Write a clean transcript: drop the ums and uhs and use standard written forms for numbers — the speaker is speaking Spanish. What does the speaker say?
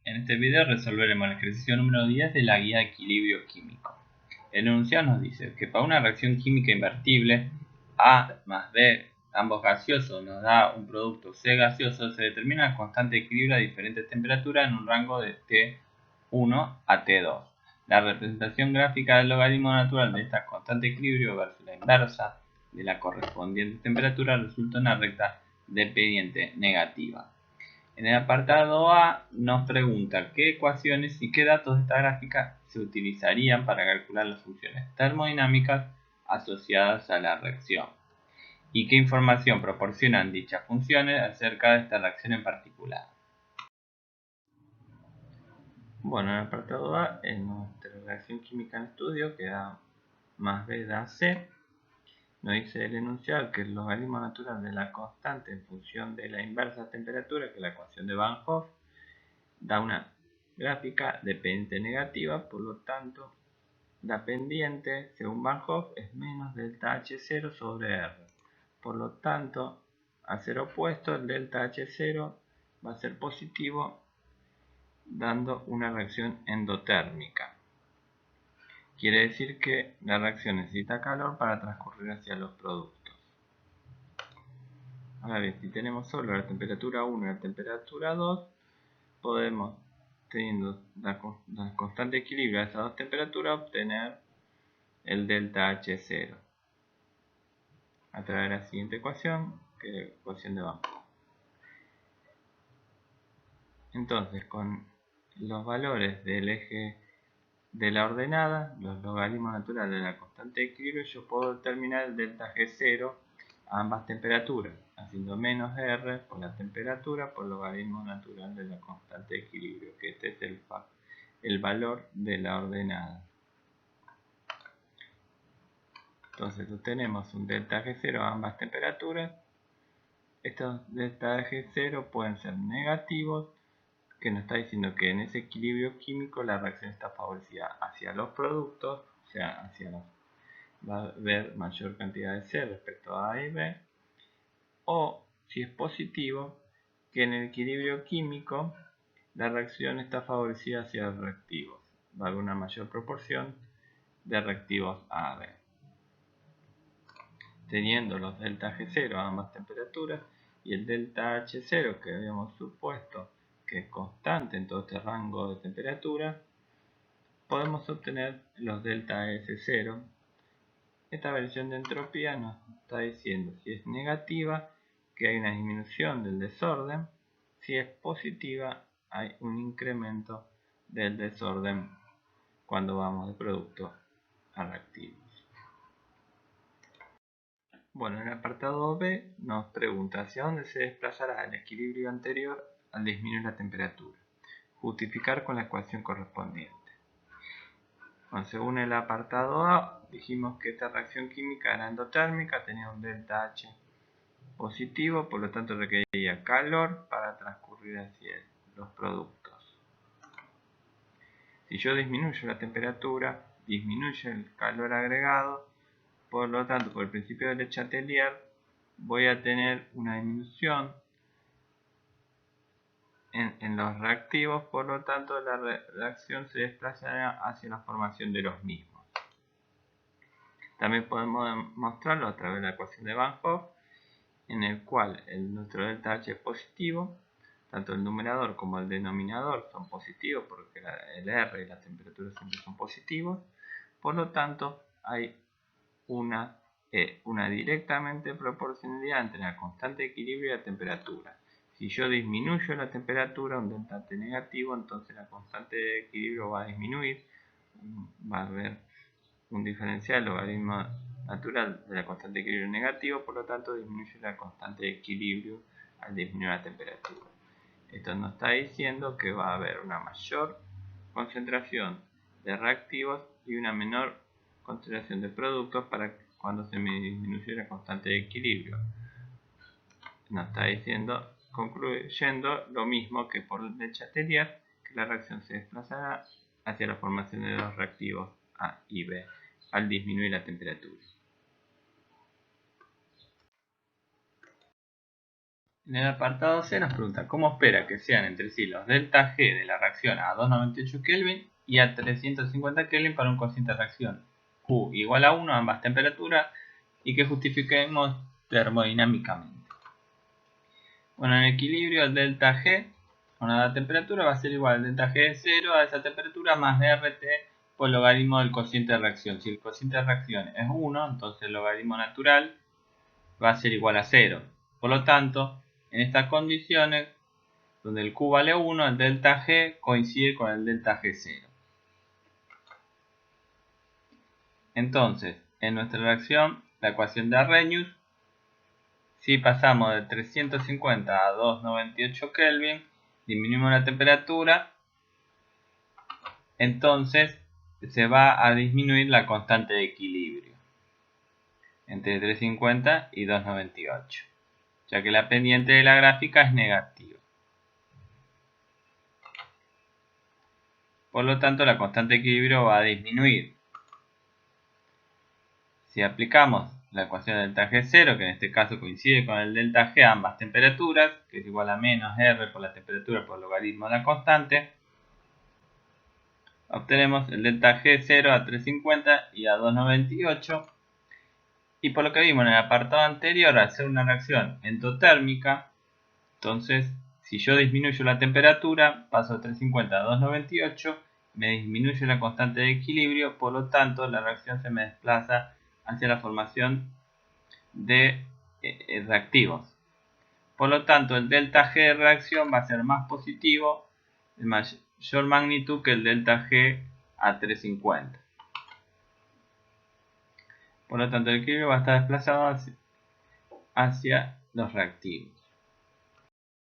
En este video resolveremos el ejercicio número 10 de la guía de equilibrio químico. El enunciado nos dice que para una reacción química invertible A más B, ambos gaseosos, nos da un producto C gaseoso, se determina la constante de equilibrio a diferentes temperaturas en un rango de T1 a T2. La representación gráfica del logaritmo natural de esta constante de equilibrio versus la inversa de la correspondiente temperatura resulta una recta de pendiente negativa. En el apartado A nos pregunta qué ecuaciones y qué datos de esta gráfica se utilizarían para calcular las funciones termodinámicas asociadas a la reacción y qué información proporcionan dichas funciones acerca de esta reacción en particular. Bueno, en el apartado A, en nuestra reacción química en estudio, que A más B da C, nos dice el enunciado que el logaritmo natural de la constante en función de la inversa temperatura, que es la ecuación de Van Hoff, da una gráfica de pendiente negativa, por lo tanto la pendiente según Van Hoff es menos delta H0 sobre R. Por lo tanto, al ser opuesto, el delta H0 va a ser positivo, dando una reacción endotérmica. Quiere decir que la reacción necesita calor para transcurrir hacia los productos. Ahora bien, si tenemos solo la temperatura 1 y la temperatura 2, podemos, teniendo la constante de equilibrio de esas dos temperaturas, obtener el delta H0 a través de la siguiente ecuación, que es la ecuación de Van Hoff. Entonces, con los valores del eje de la ordenada, los logaritmos naturales de la constante de equilibrio, yo puedo determinar el delta G0 a ambas temperaturas, haciendo menos R por la temperatura por logaritmo natural de la constante de equilibrio, que este es el valor de la ordenada. Entonces obtenemos un delta G0 a ambas temperaturas. Estos delta G0 pueden ser negativos, que nos está diciendo que en ese equilibrio químico la reacción está favorecida hacia los productos, o sea, va a haber mayor cantidad de C respecto a A y B, o si es positivo, que en el equilibrio químico la reacción está favorecida hacia los reactivos, va a haber una mayor proporción de reactivos A a B. Teniendo los delta G0 a ambas temperaturas y el delta H0 que habíamos supuesto que es constante en todo este rango de temperatura, podemos obtener los delta S0. Esta variación de entropía nos está diciendo si es negativa que hay una disminución del desorden, si es positiva hay un incremento del desorden cuando vamos de producto a reactivos. Bueno, en el apartado B nos pregunta hacia dónde se desplazará el equilibrio anterior al disminuir la temperatura. Justificar con la ecuación correspondiente. Bueno, según el apartado A, dijimos que esta reacción química era endotérmica, tenía un delta H positivo, por lo tanto requeriría calor para transcurrir hacia los productos. Si yo disminuyo la temperatura, disminuye el calor agregado, por lo tanto, por el principio de Le Chatelier, voy a tener una disminución en los reactivos, por lo tanto la reacción se desplazará hacia la formación de los mismos. También podemos demostrarlo a través de la ecuación de Van Hoff, en el cual nuestro delta H es positivo, tanto el numerador como el denominador son positivos porque el R y la temperatura siempre son positivos, por lo tanto hay una directamente proporcionalidad entre la constante de equilibrio y la temperatura. Si yo disminuyo la temperatura, un delta T negativo, entonces la constante de equilibrio va a disminuir, va a haber un diferencial logaritmo natural de la constante de equilibrio negativo, por lo tanto disminuye la constante de equilibrio al disminuir la temperatura. Esto nos está diciendo que va a haber una mayor concentración de reactivos y una menor concentración de productos para cuando se me disminuye la constante de equilibrio. Nos está diciendo, concluyendo lo mismo que por Le Chatelier, que la reacción se desplazará hacia la formación de los reactivos A y B al disminuir la temperatura. En el apartado C nos pregunta cómo espera que sean entre sí los delta G de la reacción a 298 Kelvin y a 350 Kelvin para un cociente de reacción Q igual a 1 a ambas temperaturas y que justifiquemos termodinámicamente. Bueno, en equilibrio el delta G a una dada temperatura va a ser igual al delta G de 0 a esa temperatura más RT por logaritmo del cociente de reacción. Si el cociente de reacción es 1, entonces el logaritmo natural va a ser igual a 0. Por lo tanto, en estas condiciones, donde el Q vale 1, el delta G coincide con el delta G0. Entonces, en nuestra reacción, la ecuación de Arrhenius, si pasamos de 350 a 298 Kelvin, disminuimos la temperatura, entonces se va a disminuir la constante de equilibrio entre 350 y 298, ya que la pendiente de la gráfica es negativa. Por lo tanto, la constante de equilibrio va a disminuir. Si aplicamos la ecuación de delta G0, que en este caso coincide con el delta G a ambas temperaturas, que es igual a menos R por la temperatura por logaritmo de la constante, obtenemos el delta G0 a 350 y a 298. Y por lo que vimos en el apartado anterior, al ser una reacción endotérmica, entonces si yo disminuyo la temperatura, paso de 350 a 298, me disminuye la constante de equilibrio, por lo tanto la reacción se me desplaza hacia la formación de reactivos. Por lo tanto, el delta G de reacción va a ser más positivo, de mayor magnitud que el delta G a 350. Por lo tanto, el equilibrio va a estar desplazado hacia los reactivos.